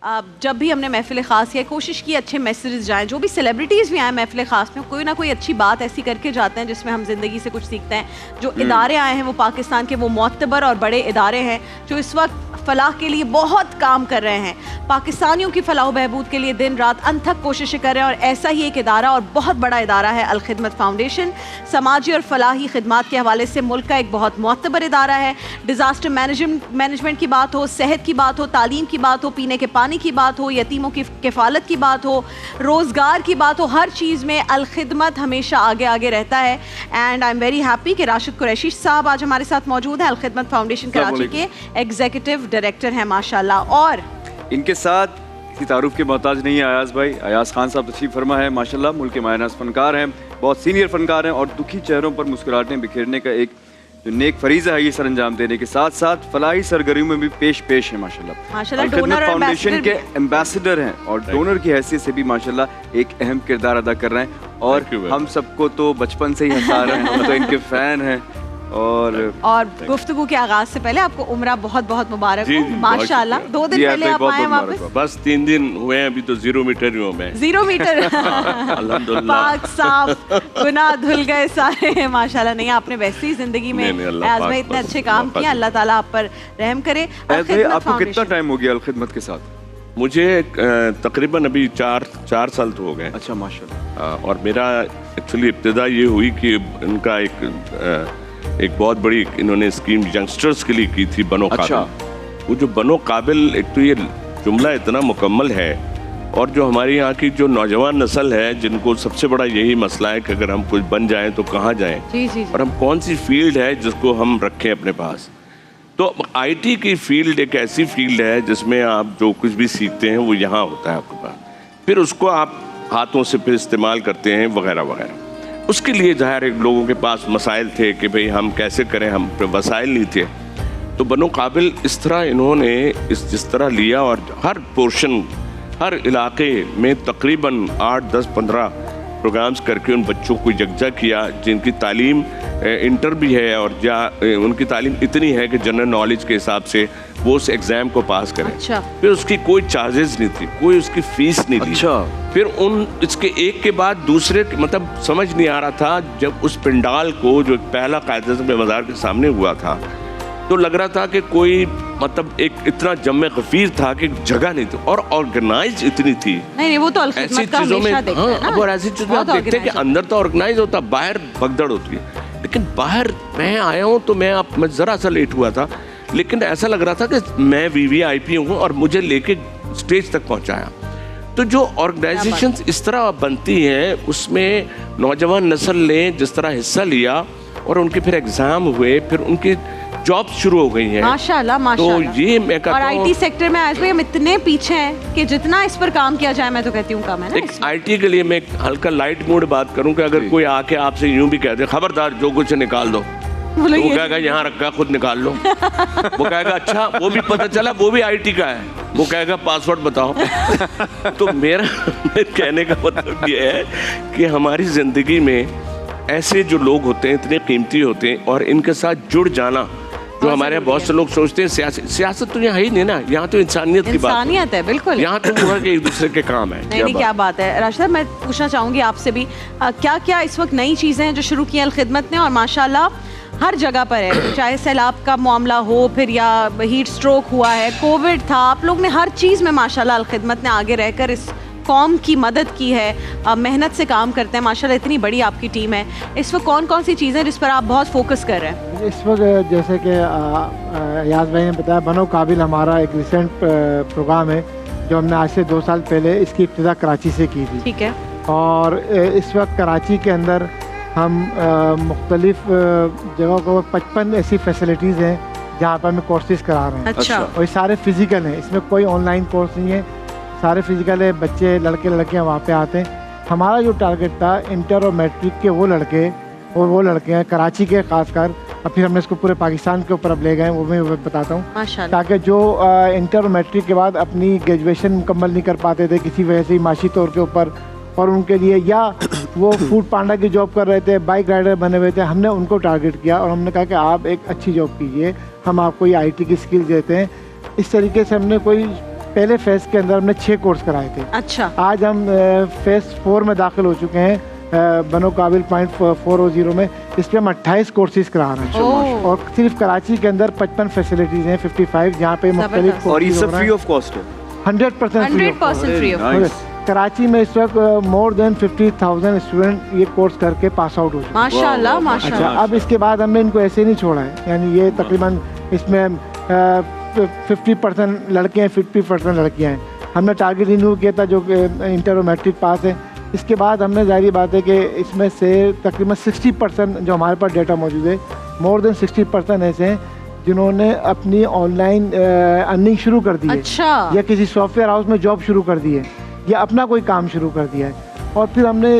जब भी हमने महफिल ख़ास किया कोशिश की अच्छे मैसेजेस जाएँ, जो भी सेलिब्रिटीज़ भी आए महफिल ख़ास में कोई ना कोई अच्छी बात ऐसी करके जाते हैं जिसमें हम ज़िंदगी से कुछ सीखते हैं। जो इदारे आए हैं वो पाकिस्तान के वो मोतबर और बड़े इदारे हैं जो इस वक्त फलाह के लिए बहुत काम कर रहे हैं, पाकिस्तानियों की फलाह बहबूद के लिए दिन रात अनथक कोशिशें कर रहे हैं। और ऐसा ही एक इदारा और बहुत बड़ा इदारा है अल खिदमत फाउंडेशन। समाजी और फलाही खिदमात के हवाले से मुल्क का एक बहुत मोतबर इदारा है। डिज़ास्टर मैनेजमेंट की बात हो, सेहत की बात हो, तालीम की बात हो, पीने के पानी की बात हो, यतीमों की किफ़ालत की बात हो, रोज़गार की बात हो, हर चीज़ में अल खिदमत हमेशा आगे आगे रहता है। And I am very happy कि राशिद कुरैशी साहब आज हमारे साथ मौजूद हैं। अल खिदमत फाउंडेशन कराची के एग्जीक्यूटिव डायरेक्टर हैं माशाल्लाह। और इनके साथ किसी तारुफ के मोहताज नहीं है अयाज भाई, अयाज खान साहब तशरीफ फरमा है माशाल्लाह, मुल्क के मायनाज फनकार हैं, बहुत सीनियर फनकार हैं और दुखी चेहरों पर मुस्कुराहटें बिखेरने का एक जो नेक फरीज़ा है ये सर अंजाम देने के साथ साथ फलाही सरगर्मियों में भी पेश है माशाल्लाह। माशाल्लाह खिदमत फाउंडेशन के एम्बेसडर हैं और डोनर की हैसियत से भी माशाल्लाह एक अहम किरदार अदा कर रहे हैं और हम सबको तो बचपन से ही हंसा रहे हैं, हम तो इनके फ़ैन हैं। और गुफ्तगू के आगाज से पहले आपको उम्रा बहुत बहुत मुबारक हो माशाल्लाह। 2 दिन पहले आप आए वापस, बस 3 दिन हुए हैं, अभी तो 0 मीटर ही हूँ मैं। 0 मीटर अल्हम्दुलिल्लाह, पाक साफ, गुनाह धुल गए सारे माशाल्लाह। नहीं आपने वैसे ही जिंदगी में अयाज भाई इतने अच्छे काम किए, अल्लाह ताला आप पर रहम करे। आपको कितना टाइम हो गया अल खिदमत के साथ? मुझे तकरीबन अभी 4 साल तो हो गए। अच्छा माशाल्लाह। और मेरा एक्चुअली इब्तिदा ये हुई कि उनका एक बहुत बड़ी इन्होंने स्कीम यंगस्टर्स के लिए की थी, बनो काबिल। वो जो बनो काबिल, एक तो ये जुमला इतना मुकम्मल है और जो हमारी यहाँ की जो नौजवान नस्ल है जिनको सबसे बड़ा यही मसला है कि अगर हम कुछ बन जाएं तो कहाँ जाएं और हम कौन सी फील्ड है जिसको हम रखें अपने पास। तो आईटी की फील्ड एक ऐसी फील्ड है जिसमें आप जो कुछ भी सीखते हैं वो यहाँ होता है आपके पास, फिर उसको आप हाथों से फिर इस्तेमाल करते हैं वगैरह वगैरह। उसके लिए ज़ाहिर एक लोगों के पास मसाइल थे कि भाई हम कैसे करें, हम पे वसाइल नहीं थे। तो बनो काबिल इस तरह इन्होंने जिस तरह लिया और हर पोर्शन हर इलाके में तकरीबन 8, 10, 15 प्रोग्राम्स करके उन बच्चों को यकजा किया जिनकी तालीम इंटर भी है और उनकी तालीम इतनी है कि जनरल नॉलेज के हिसाब से वो उस एग्ज़ाम को पास करें। अच्छा। फिर उसकी कोई चार्जेस नहीं थी, कोई उसकी फीस नहीं ली। अच्छा। फिर इसके एक के बाद दूसरे, मतलब समझ नहीं आ रहा था। जब उस पंडाल को जो पहला कायदे बाजार के सामने हुआ था तो लग रहा था कि कोई मतलब एक इतना जम्मे गफीर था कि जगह नहीं थी और ऑर्गेनाइज इतनी थी। नहीं वो तो ऐसी चीजों में और ऐसी चीजों में देखते हैं कि अंदर तो ऑर्गेनाइज होता, बाहर भगदड़ होती है। लेकिन बाहर मैं आया हूँ तो मैं जरा सा लेट हुआ था, लेकिन ऐसा लग रहा था कि मैं VVIP हूँ और मुझे लेके स्टेज तक पहुँचाया। तो जो ऑर्गेनाइजेशंस इस तरह बनती हैं उसमें नौजवान नस्ल ने जिस तरह हिस्सा लिया और उनके फिर एग्जाम हुए, फिर उनकी जॉब शुरू हो गई हैं माशाल्लाह माशाल्लाह। तो ये मैं कहता हूं, और IT सेक्टर में आज भी हम इतने पीछे हैं कि जितना इस पर काम किया जाए मैं तो कहती हूँ कम है ना। एक IT के लिए मैं हल्का लाइट मूड बात करूं कि अगर कोई आके आपसे यूं भी कह दे खबरदार जो कुछ निकाल दो, तो वो कहेगा यहाँ रखा खुद निकाल लो। वो कहेगा अच्छा, वो भी पता चला वो भी IT का है, वो कहेगा पासवर्ड बताओ। तो मेरा कहने का मतलब ये है कि हमारी जिंदगी में ऐसे जो लोग होते हैं इतने कीमती होते हैं और इनके साथ जुड़ जाना, जो हमारे यहाँ बहुत से लोग सोचते हैं सियासत तो यहाँ ही नहीं ना, यहाँ तो इंसानियत की बात है। बिल्कुल, यहाँ तो पूरा एक दूसरे के काम है। नहीं क्या बात है। राशिद मैं पूछना चाहूँगी आपसे भी क्या क्या इस वक्त नई चीज़ें हैं जो शुरू की अल खिदमत ने और माशाल्लाह हर जगह पर है, चाहे सैलाब का मामला हो फिर या हीट स्ट्रोक हुआ है, कोविड था, आप लोग ने हर चीज़ में माशाल्लाह अल खिदमत ने आगे रहकर इस कौम की मदद की है, मेहनत से काम करते हैं माशाल्लाह। इतनी बड़ी आपकी टीम है, इस वक्त कौन कौन सी चीज़ें जिस पर आप बहुत फोकस कर रहे हैं? इस वक्त जैसे कि याज भाई ने बताया, बनो काबिल हमारा एक रिसेंट प्रोग्राम है जो हमने आज से 2 साल पहले इसकी इब्तिदा कराची से की थी। ठीक है। और इस वक्त कराची के अंदर हम मुख्तलिफ जगहों को 55 ऐसी फैसिलिटीज़ हैं जहाँ पर हम कोर्सेज करा रहे हैं। अच्छा। और ये सारे फिज़िकल हैं, इसमें कोई ऑनलाइन कोर्स नहीं है, सारे फिजिकल है। बच्चे लड़के लड़कियाँ वहाँ पे आते हैं। हमारा जो टारगेट था इंटर और मैट्रिक के वो लड़के और वो लड़के हैं कराची के खासकर, और फिर हमने इसको पूरे पाकिस्तान के ऊपर अब ले गए, वो मैं बताता हूँ, ताकि जो इंटर और मैट्रिक के बाद अपनी ग्रेजुएशन मुकम्मल नहीं कर पाते थे किसी वजह से माशी तौर के ऊपर, और उनके लिए या वो फूड पांडा की जॉब कर रहे थे, बाइक राइडर बने हुए थे, हमने उनको टारगेट किया और हमने कहा कि आप एक अच्छी जॉब कीजिए, हम आपको ये IT की स्किल देते हैं। इस तरीके से हमने कोई पहले फेज़ के अंदर हमने 6 कोर्स कराए थे। अच्छा। आज हम फेज़ 4 में दाखिल हो चुके हैं, बनो काबिल 0.4 में। इस पर हम 28 कोर्सेज करा रहे हैं और सिर्फ कराची के अंदर 55 फैसिलिटीज़ हैं, 55 जहाँ पे मुख्तलिफ। और ये सब फ्री ऑफ कॉस्ट है? 100% फ्री ऑफ। कराची में इस वक्त मोर देन 50,000 स्टूडेंट ये कोर्स करके पास आउट हो चुके हैं। माशाल्लाह माशाल्लाह। अच्छा, अब इसके बाद हमने इनको ऐसे नहीं छोड़ा है, यानी ये तकरीबन इसमें 50% लड़के हैं, 50% लड़कियाँ हैं। हमने टारगेट रिन्यू किया था जो इंटर और मैट्रिक पास है। इसके बाद हमने जाहिर बात है कि इसमें से तकरीबन 60% जो हमारे पास डेटा मौजूद है, मोर देन 60% ऐसे हैं जिन्होंने अपनी ऑनलाइन अर्निंग शुरू कर दी है। अच्छा। या किसी सॉफ्टवेयर हाउस में जॉब शुरू कर दी है या अपना कोई काम शुरू कर दिया है। और फिर हमने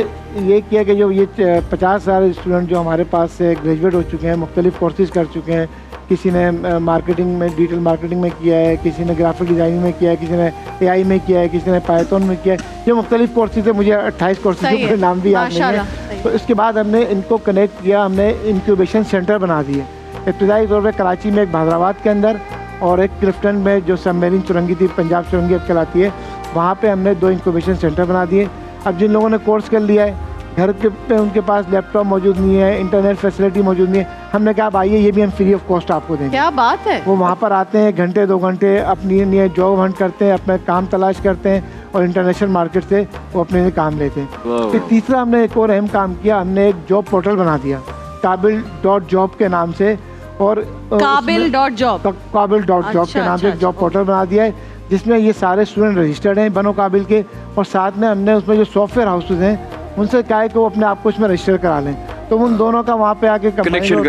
ये किया कि जो ये 50,000 स्टूडेंट जो हमारे पास से ग्रेजुएट हो चुके हैं, मुख्तलिफ कोर्सेज कर चुके हैं, किसी ने मार्केटिंग में, डिजिटल मार्केटिंग में किया है, किसी ने ग्राफिक डिज़ाइनिंग में किया है, किसी ने AI में किया है, किसी ने पाइथन में किया है। ये मुख्तलिफ कोर्सेज है, मुझे 28 कोर्सेज के नाम भी याद नहीं है। तो इसके बाद हमने इनको कनेक्ट किया, हमने इंक्यूबेशन सेंटर बना दिए। इब्तदाई तौर पर कराची में, एक हैदराबाद के अंदर और एक क्लिफ्टन में जो सबमरीन सुरंगी थी, पंजाब सुरंगी अब कहलाती है, वहाँ पे हमने 2 इंक्यूबेशन सेंटर बना दिए। अब जिन लोगों ने कोर्स कर लिया है, घर के पे उनके पास लैपटॉप मौजूद नहीं है, इंटरनेट फैसिलिटी मौजूद नहीं है, हमने कहा आप आइए, ये भी हम फ्री ऑफ कॉस्ट आपको देंगे। क्या बात है। वो वहाँ पर आते हैं, घंटे 2 घंटे अपनी लिए जॉब हंट करते हैं, अपना काम तलाश करते हैं और इंटरनेशनल मार्केट से वो अपने लिए काम लेते हैं। फिर तीसरा हमने एक और अहम काम किया, हमने एक जॉब पोर्टल बना दिया काबिल.जॉब के नाम से। और काबिल.जॉब के नाम से एक जॉब पोर्टल बना दिया है, जिसमें ये सारे स्टूडेंट रजिस्टर्ड हैं बनो काबिल के। और साथ में हमने उसमें जो सॉफ्टवेयर हाउसेज हैं उनसे कहा है कि वो अपने आप को इसमें रजिस्टर करा लें। तो उन दोनों का वहाँ पे आके कनेक्शन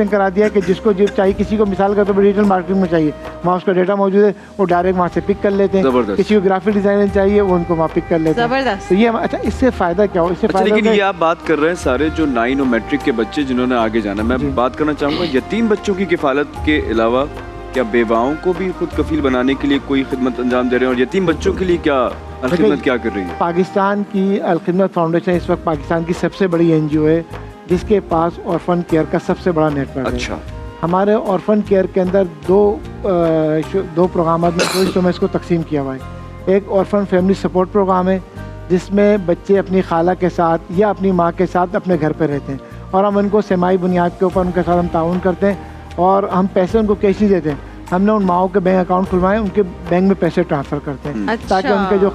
करा दिया कि जिसको जो चाहिए, किसी को मिसाल का तो डिजिटल मार्केटिंग में चाहिए, वहाँ उसका डेटा मौजूद है, वो डायरेक्ट वहाँ से पिक कर लेते हैं। किसी को ग्राफिक डिजाइनर चाहिए, वो उनको वहाँ पिक कर लेते हैं। तो ये अच्छा, इससे फायदा क्या हो? इससे फायदा लेकिन ये आप बात कर रहे हैं सारे जो 9 और मैट्रिक के बच्चे जिन्होंने आगे जाना, मैं बात करना चाहूँगा यतीम बच्चों की किफालत के अलावा क्या बेवाओं को भी खुद कफील बनाने के लिए कोई खिदमत अंजाम दे रहे हैं, और यतीम बच्चों के लिए क्या अलखिदमत क्या कर रही है? पाकिस्तान की अलखिदमत फाउंडेशन इस वक्त पाकिस्तान की सबसे बड़ी NGO है, जिसके पास ऑर्फन केयर का सबसे बड़ा नेटवर्क अच्छा है। हमारे ऑर्फन केयर के अंदर दो प्रोग्राम में दो हिस्सों में इसको तकसीम किया हुआ है। एक ऑर्फन फैमिली सपोर्ट प्रोग्राम है, जिसमें बच्चे अपनी खाला के साथ या अपनी माँ के साथ अपने घर पर रहते हैं, और हम उनको सेमाई बुनियाद के ऊपर उनके साथ हम ताउन करते हैं, और हम पैसे उनको कैश नहीं देते हैं। हमने उन माओं के बैंक अकाउंट खुलवाए, उनके बैंक में पैसे ट्रांसफ़र करते हैं। अच्छा। ताकि उनके जो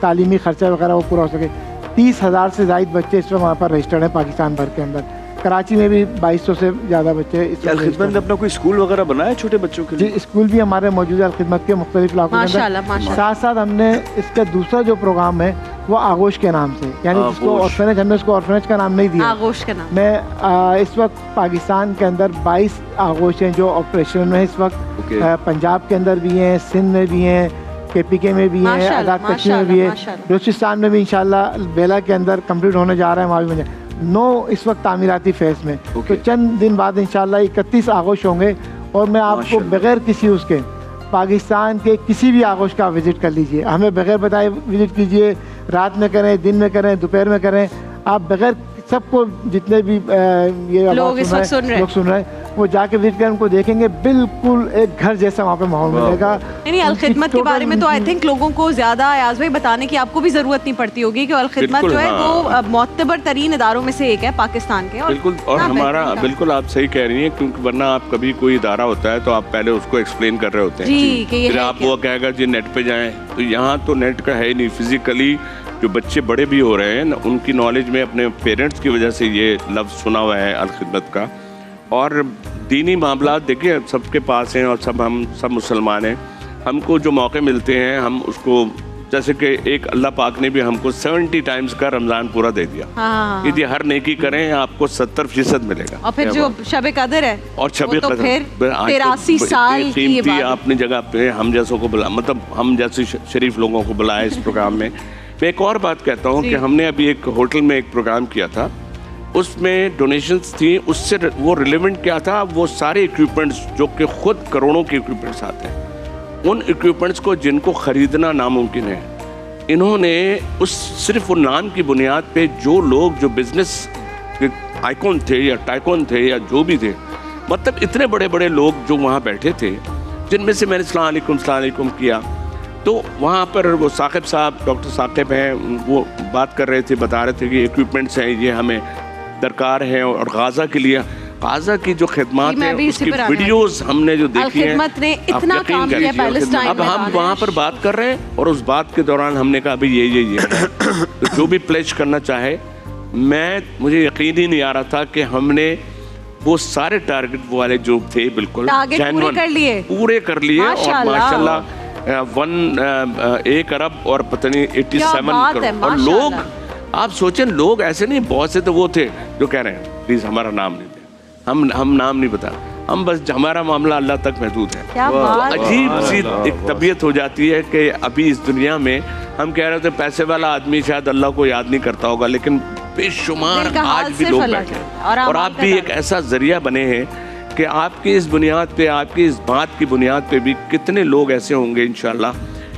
तालीमी खर्चा वगैरह वो पूरा हो सके। 30,000 से ज़ायद बच्चे इस वक्त वहाँ पर रजिस्टर्ड हैं पाकिस्तान भर के अंदर। कराची में भी 2200 से ज़्यादा बच्चे इस अलखिदमत ने अपना कोई स्कूल वगैरह बनाया छोटे बच्चों के लिए? जी, स्कूल भी हमारे मौजूद है अलखिदमत के मुख्तलिफ इलाकों के अंदर। साथ साथ हमने इसका दूसरा जो प्रोग्राम है वो आगोश के नाम से, यानी जिसको ऑर्फनेज, हमने उसको ऑर्फनेज का नाम नहीं दिया, आगोश का नाम। मैं इस वक्त पाकिस्तान के अंदर 22 आगोश हैं जो ऑपरेशन में है इस वक्त। पंजाब के अंदर भी हैं, सिंध में भी हैं, KPK में भी है, आज़ाद कश्मीर में भी है, बलूचिस्तान में भी इंशाल्लाह बेला के अंदर कंप्लीट होने जा रहा है, वहाँ भी 9 इस वक्त तामीराती फेज़ में। तो चंद दिन बाद इंशाल्लाह 31 आगोश होंगे, और मैं आपको बगैर किसी उसके पाकिस्तान के किसी भी आगोश का विज़िट कर लीजिए, हमें बगैर बताए विज़िट कीजिए, रात में करें, दिन में करें, दोपहर में करें, आप बगैर सबको जितने भी ये लोग इस वक्त सुन रहे हैं वो जाके विजिट करें, उनको देखेंगे, बिल्कुल एक घर जैसा वहाँ पे माहौल मिलेगा। नहीं, अलखिदमत के बारे में तो आई थिंक लोगों को ज़्यादा अयाज भाई बताने की आपको भी ज़रूरत नहीं पड़ती होगी कि अलखिदमत जो है वो मोतबर तरीन इदारों में से एक है पाकिस्तान के। बिल्कुल, और हमारा बिल्कुल आप सही कह रही हैं, क्योंकि वरना आप कभी कोई इदारा होता है तो आप पहले उसको एक्सप्लेन कर रहे होते हैं, फिर आप वो कहेगा जी नेट पे जाएं, तो यहाँ तो नेट का है ही नहीं। फिजिकली जो बच्चे बड़े भी हो रहे हैं, उनकी नॉलेज में अपने पेरेंट्स की वजह से ये लफ्ज़ सुना हुआ है अलखिदमत का। और दीनी मामला देखिए सबके पास हैं, और हम सब मुसलमान हैं, हमको जो मौके मिलते हैं हम उसको, जैसे कि एक अल्लाह पाक ने भी हमको 70 टाइम्स का रमज़ान पूरा दे दिया। यदि हर नेकी करें आपको 70% मिलेगा। और फिर जो शब कदर है, और शब कदर 83 साल की ये बात अपनी जगह पे हम जैसों को बुला, मतलब हम जैसे शरीफ लोगों को बुलाया इस प्रोग्राम में। मैं एक और बात कहता हूँ कि हमने अभी एक होटल में एक प्रोग्राम किया था, उसमें डोनेशंस थी, उससे वो रिलेवेंट क्या था, वो सारे इक्विपमेंट्स जो कि खुद करोड़ों के इक्विपमेंट्स आते हैं, उन इक्विपमेंट्स को जिनको ख़रीदना नामुमकिन है, इन्होंने उस सिर्फ वो नाम की बुनियाद पे जो लोग जो बिजनेस आइकॉन थे या टाइकॉन थे या जो भी थे, मतलब इतने बड़े बड़े लोग जो वहाँ बैठे थे, जिनमें से मैंने सलाम अलैकुम किया, तो वहाँ पर वो साकिब साहब, डॉक्टर साकिब हैं, वो बात कर रहे थे, बता रहे थे कि इक्विपमेंट्स हैं ये हमें दरकार हैं, और गाज़ा के लिए, गाज़ा की जो खिदमत है उसकी वीडियोस हमने जो देखी हैं, ने इतना काम किया पैलेस्टाइन अब हम वहाँ पर बात कर रहे हैं, और उस बात के दौरान हमने कहा भाई ये तो जो भी प्लेज करना चाहे, मुझे यकीन ही नहीं आ रहा था कि हमने वो सारे टारगेट वाले जो थे बिल्कुल पूरे कर लिए और माशाल्लाह 1 अरब और पता नहीं 87 करोड़। और लोग, आप सोचें, लोग ऐसे नहीं, बहुत से तो वो थे जो कह रहे हैं प्लीज हमारा नाम नहीं दे, हम नाम नहीं बता, हम बस हमारा मामला अल्लाह तक महदूद है। तो अजीब सी एक तबीयत हो जाती है कि अभी इस दुनिया में हम कह रहे थे पैसे वाला आदमी शायद अल्लाह को याद नहीं करता होगा, लेकिन बेशुमार आज भी लोग बैठे हैं, और आप भी एक ऐसा जरिया बने हैं कि आपकी इस बुनियाद पे, आपकी इस बात की बुनियाद पे भी कितने लोग ऐसे होंगे इंशाल्लाह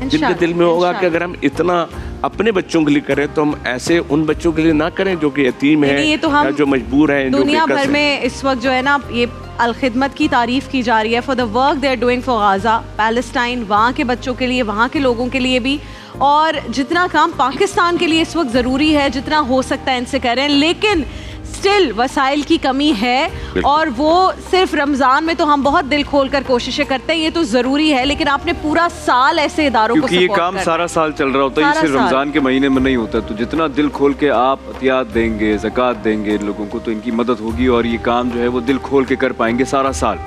जिनके दिल में होगा कि अगर हम इतना अपने बच्चों के लिए करें तो हम ऐसे उन बच्चों के लिए ना करें जो कि यतीम है या जो मजबूर हैं। दुनिया भर में इस वक्त जो है ना, ये अल-खिदमत की तारीफ की जा रही है for the work they are doing for Gaza, Palestine, वहाँ के बच्चों के लिए, वहाँ के लोगों के लिए भी, और जितना काम पाकिस्तान के लिए इस वक्त ज़रूरी है, जितना हो सकता है इनसे करें, लेकिन स्टिल वसाइल की कमी है, और वो सिर्फ रमज़ान में तो हम बहुत दिल खोल कर कोशिशें करते हैं, ये तो ज़रूरी है, लेकिन आपने पूरा साल ऐसे इदारों को, क्योंकि ये काम सारा साल चल रहा होता है, ये सिर्फ रमज़ान के महीने में नहीं होता, तो जितना दिल खोल के आप अतियात देंगे, ज़कात देंगे इन लोगों को, तो इनकी मदद होगी और ये काम जो है वो दिल खोल के कर पाएंगे सारा साल।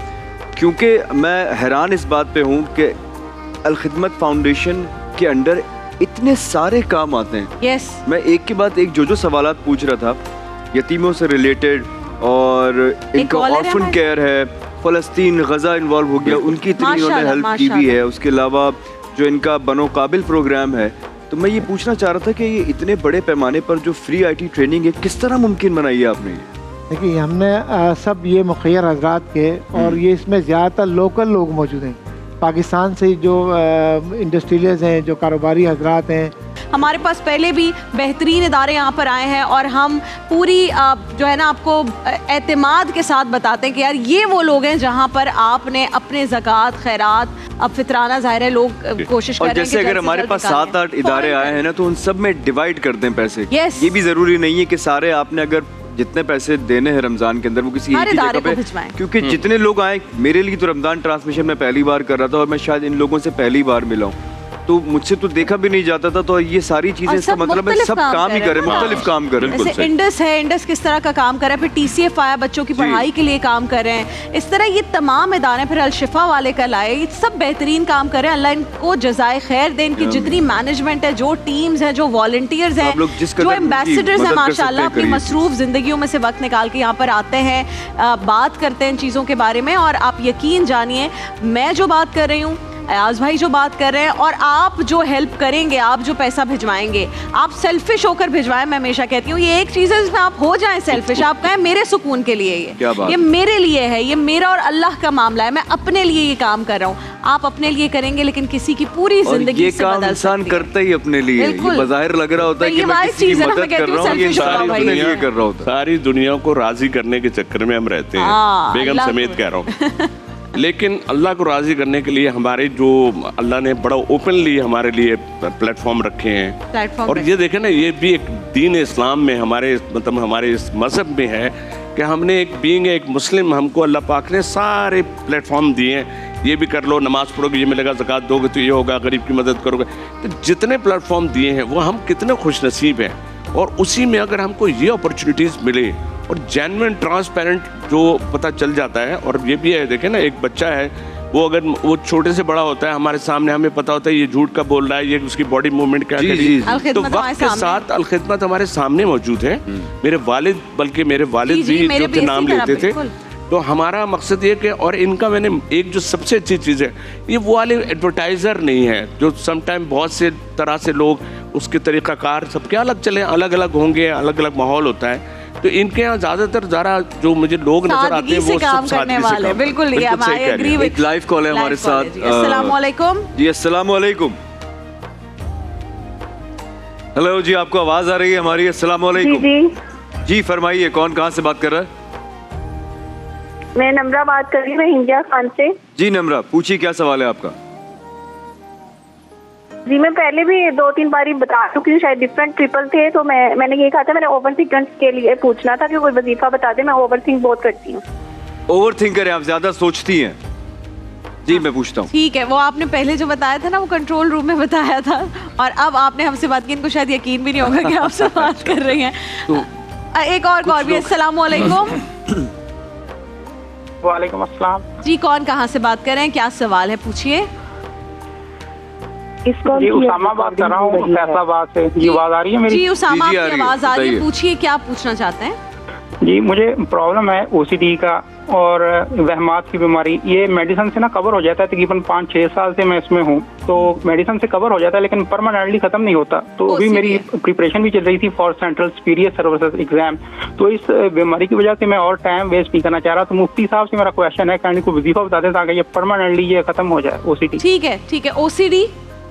क्योंकि मैं हैरान इस बात पे हूँ कि अल-खिदमत फाउंडेशन के अंडर इतने सारे काम आते हैं। मैं एक के बाद एक जो सवालात पूछ रहा था, यतीमों से रिलेटेड, और इनका ऑर्फन केयर है, फ़लस्तीन गज़ा इन्वॉल्व हो गया, उनकी इतनी इन्होंने हेल्प की भी है, उसके अलावा जो इनका बनो काबिल प्रोग्राम है। तो मैं ये पूछना चाह रहा था कि ये इतने बड़े पैमाने पर जो फ्री IT ट्रेनिंग है, किस तरह मुमकिन बनाई है आपने? देखिए, हमने सब ये मुखियर हजरात के, और ये इसमें ज़्यादातर लोकल लोग मौजूद हैं, पाकिस्तान से जो इंडस्ट्रियलिस्ट हैं, जो कारोबारी हजरात हैं। हमारे पास पहले भी बेहतरीन इदारे यहाँ पर आए हैं, और हम पूरी जो है ना आपको एतमाद के साथ बताते हैं कि यार ये वो लोग हैं जहाँ पर आपने अपने ज़कात, खैरात, अब फितराना ज़ाहिर है लोग कोशिश कर रहे हैं। जैसे अगर हमारे पास 7-8 इदारे आए हैं ना, तो उन सब में डिवाइड कर दें पैसे। ये भी ज़रूरी नहीं है कि सारे आपने अगर जितने पैसे देने हैं रमजान के अंदर वो किसी एक जगह पे, क्योंकि जितने लोग आए, मेरे लिए तो रमजान ट्रांसमिशन में पहली बार कर रहा था, और मैं शायद इन लोगों से पहली बार मिला हूँ, तो मुझसे तो देखा भी नहीं जाता था। तो ये सारी चीजें, इसका मतलब है सब काम ही करें, मुख्तलिफ काम करें। जैसे इंडस है, इंडस किस तरह का काम कर रहा है, फिर TCF आया, बच्चों की पढ़ाई के लिए काम कर रहे हैं, इस तरह ये तमाम इदारे, फिर अल-शिफा वाले कल आए, ये सब बेहतरीन काम कर रहे हैं। अल्लाह इनको जज़ाए खैर दे, इनकी जितनी मैनेजमेंट है, जो टीम्स हैं, जो वॉलंटियर्स हैं, जो एम्बेसडर्स हैं, माशाल्लाह अपनी मसरूफ जिंदगियों में से वक्त निकाल के यहाँ पर आते हैं, बात करते हैं चीज़ों के बारे में। और आप यकीन जानिए, मैं जो बात कर रही हूँ, अयाज भाई जो बात कर रहे हैं, और आप जो हेल्प करेंगे, आप जो पैसा भिजवाएंगे, आप सेल्फिश होकर भिजवाएं। मैं हमेशा कहती हूँ ये एक चीज़ है जिसमें आप हो जाएं सेल्फिश, आप कहें मेरे सुकून के लिए ये मेरे लिए है, ये मेरा और अल्लाह का मामला है, मैं अपने लिए ये काम कर रहा हूँ। आप अपने लिए करेंगे, लेकिन किसी की पूरी जिंदगी ये काम इंसान करता ही अपने लिए, बज़ाहिर लग रहा होता है कि मैं किसी की मदद कर रहा हूँ, ये कर रहा होता है। सारी दुनिया को राजी करने के चक्कर में हम रहते हैं, बेगम समेत कह रहा हूँ। लेकिन अल्लाह को राज़ी करने के लिए हमारे जो अल्लाह ने बड़ा ओपनली हमारे लिए प्लेटफॉर्म रखे हैं, और ये देखें ना, ये भी एक दीन इस्लाम में हमारे, मतलब हमारे इस मज़हब में है कि हमने एक बीइंग, एक मुस्लिम, हमको अल्लाह पाक ने सारे प्लेटफॉर्म दिए हैं। ये भी कर लो, नमाज़ पढ़ोगे ये मिलेगा, ज़कात दोगे तो ये होगा, गरीब की मदद करोगे, तो जितने प्लेटफॉर्म दिए हैं वो हम कितने खुश नसीब हैं। और उसी में अगर हमको ये अपॉर्चुनिटीज़ मिले और जेन्युइन ट्रांसपेरेंट जो पता चल जाता है, और ये भी है, देखें ना, एक बच्चा है, वो अगर वो छोटे से बड़ा होता है हमारे सामने, हमें पता होता है ये झूठ का बोल रहा है, ये उसकी बॉडी मूवमेंट क्या करी, तो वक्त के साथ अल-खिदमत हमारे सामने मौजूद है। मेरे वालिद, बल्कि मेरे वालिद भी जो थे नाम लेते थे, तो हमारा मकसद ये कि, और इनका मैंने एक जो सबसे अच्छी चीज़ है, ये वो वाले एडवर्टाइज़र नहीं है जो समटाइम बहुत से तरह से लोग, उसके तरीक़ाकार सबके अलग चले, अलग अलग होंगे, अलग अलग माहौल होता है। तो इनके यहाँ ज़्यादातर ज़रा जो मुझे लोग नजर आते हैं वो सब सादगी से काम। बिल्कुल, एक लाइव कॉल है हमारे साथ। अस्सलाम वालेकुम जी। अस्सलाम वालेकुम। हेलो जी, आपको आवाज़ आ रही है हमारी? अस्सलाम वालेकुम जी, फरमाइए, कौन कहाँ से बात कर रहा है? मैं नम्रा बात कर रही हूँ, हिंजा खान से। जी नम्रा, पूछिए, क्या सवाल है आपका? जी मैं पहले भी 2-3 बार बता चुकी हूँ, शायद डिफरेंट ट्रिपल थे, तो मैंने ये कहा था, मैंने ओवर थिंकर्स के लिए पूछना था कि कोई वजीफा बता दे, मैं ओवर थिंक बहुत करती हूँ। ओवर थिंकर है आप, ज्यादा सोचती हैं। जी मैं पूछता हूँ। ठीक है, वो आपने पहले जो बताया था ना, वो कंट्रोल रूम में बताया था, और अब आपने हमसे बात की, इनको शायद यकीन भी नहीं होगा कि आपसे बात कर रही हैं। तो एक और कॉल भी। अस्सलाम वालेकुम। वालेकुम अस्सलाम जी, कौन कहाँ से बात कर रहे हैं, क्या सवाल है, पूछिए। जी उसामा बात कर रहा हूँ फैसलाबाद से। जी आवाज आ रही है मेरी? जी उसामा, जी, जी, आपकी आवाज आ रही है, बताइए। पूछिए क्या पूछना चाहते हैं। जी मुझे प्रॉब्लम है ओसीडी का और वहमात की बीमारी। ये मेडिसिन से ना कवर हो जाता है, तकरीबन 5-6 साल से मैं इसमें हूँ, तो मेडिसिन से कवर हो जाता है लेकिन परमानेंटली खत्म नहीं होता। तो अभी मेरी प्रिपरेशन भी चल रही थी for central superior services exam, तो इस बीमारी की वजह से मैं और टाइम वेस्ट नहीं करना चाह रहा। तो मुफ्ती साहब से मेरा क्वेश्चन है, काइंडली को वजीफा बता दें ताकि ये परमानेंटली ये खत्म हो जाए ओसीडी। ठीक है, ठीक है। ओसीडी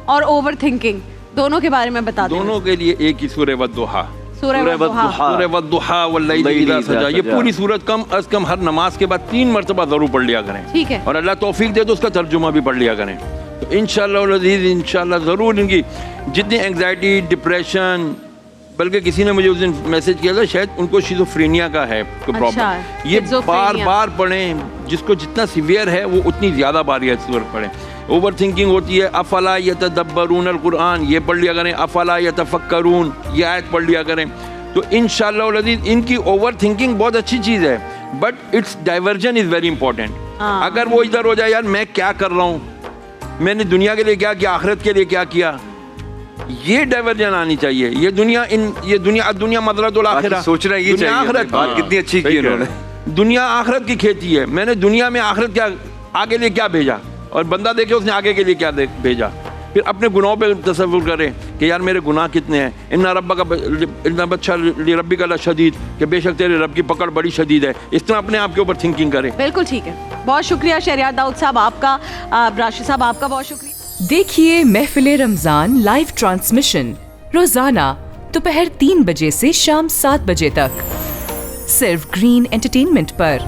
और ओवर थिंकिंग दोनों के बारे में बता दें। दोनों के लिए एक ही सूरह वद्दुहा, सूरह वद्दुहा। सूरह वद्दुहा वल्लैलि इज़ा सजा, ये पूरी सूरत कम अज कम हर नमाज के बाद 3 मरतबा जरूर पढ़ लिया करें। ठीक है। और अल्लाह तौफीक दे तो उसका तर्जुमा भी पढ़ लिया करें। तो इंशाअल्लाह ज़रूर इनकी जितनी एंग्जाइटी, डिप्रेशन, बल्कि किसी ने मुझे उस दिन मैसेज किया था, शायद उनको शिज़ोफ्रेनिया का है कोई प्रॉब्लम। ये बार बार पढ़ें, जिसको जितना सीवियर है वो उतनी ज़्यादा बार ये सूरत पढ़ें। ओवर थिंकिंग होती है, अफला यतदब्बरून अल कुरान, ये पढ़ लिया करें। अफला यतफक्करून, ये आयत पढ़ लिया करें। तो इंशाअल्लाह इनकी ओवर थिंकिंग बहुत अच्छी चीज़ है, but it's diversion is very important. अगर वो इधर हो जाए, यार मैं क्या कर रहा हूँ, मैंने दुनिया के लिए क्या किया, आखिरत के लिए क्या किया, ये डाइवर्जन आनी चाहिए। ये दुनिया मदरतुल आखिरा, सोचना ये चाहिए। आखिरत बात कितनी अच्छी की इन्होंने। दुनिया आखिरत की खेती है। मैंने दुनिया में आखिरत क्या आगे लिए क्या भेजा, और बंदा देखे उसने आगे के लिए क्या भेजा। फिर अपने गुनाहों पे तसव्वुर करें कि यार मेरे गुनाह कितने हैं। इन्ना रब्बी का लशदीद, कि बेशक तेरे रब की पकड़ बड़ी शदीद है। इस तरह अपने आप के ऊपर थिंकिंग करें। बिल्कुल ठीक है, बहुत शुक्रिया शहरियार दाऊद साहब आपका, राशिद साहब आपका बहुत शुक्रिया। देखिए महफिल रमजान लाइव ट्रांसमिशन रोजाना दोपहर 3 बजे से शाम 7 बजे तक, सिर्फ ग्रीन एंटरटेनमेंट पर।